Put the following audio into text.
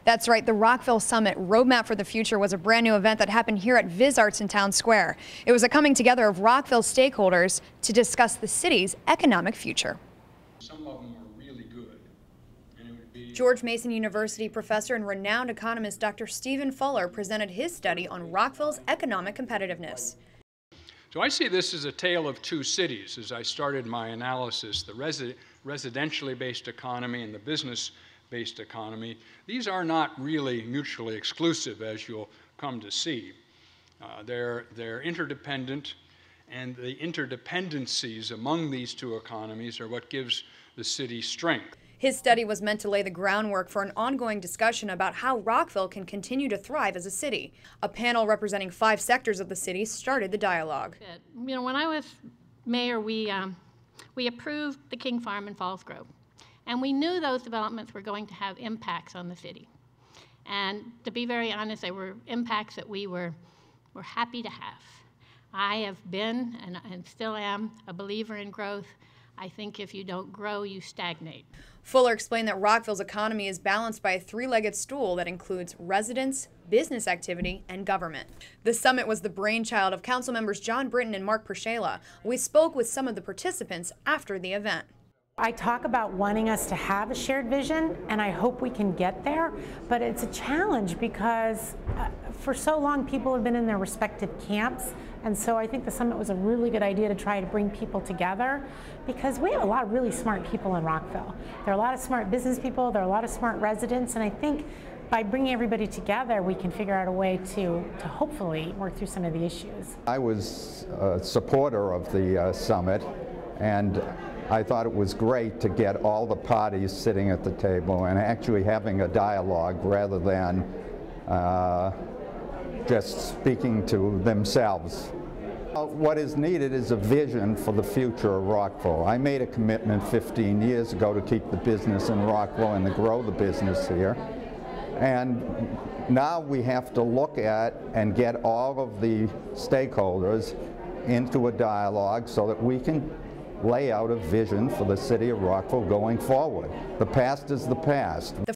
That's right, the Rockville Summit Roadmap for the Future was a brand new event that happened here at Viz Arts in Town Square. It was a coming together of Rockville stakeholders to discuss the city's economic future. Some of them are really good. And it would be George Mason University professor and renowned economist Dr. Stephen Fuller presented his study on Rockville's economic competitiveness. So I see this as a tale of two cities as I started my analysis, the residentially based economy and the business-based economy. These are not really mutually exclusive, as you'll come to see. They're interdependent, and the interdependencies among these two economies are what gives the city strength. His study was meant to lay the groundwork for an ongoing discussion about how Rockville can continue to thrive as a city. A panel representing 5 sectors of the city started the dialogue. You know, when I was mayor, we approved the King Farm and Falls Grove, and we knew those developments were going to have impacts on the city. And to be very honest, they were impacts that we were happy to have. I have been and still am a believer in growth. I think if you don't grow, you stagnate. Fuller explained that Rockville's economy is balanced by a 3-legged stool that includes residents, business activity, and government. The summit was the brainchild of council members John Britton and Mark Pershela. We spoke with some of the participants after the event. I talk about wanting us to have a shared vision, and I hope we can get there, but it's a challenge because for so long people have been in their respective camps, and so I think the summit was a really good idea to try to bring people together because we have a lot of really smart people in Rockville. There are a lot of smart business people, there are a lot of smart residents, and I think by bringing everybody together we can figure out a way to hopefully work through some of the issues. I was a supporter of the summit, and I thought it was great to get all the parties sitting at the table and actually having a dialogue rather than just speaking to themselves. What is needed is a vision for the future of Rockville. I made a commitment 15 years ago to keep the business in Rockville and to grow the business here. And now we have to look at and get all of the stakeholders into a dialogue so that we can lay out a vision for the city of Rockville going forward. The past is the past.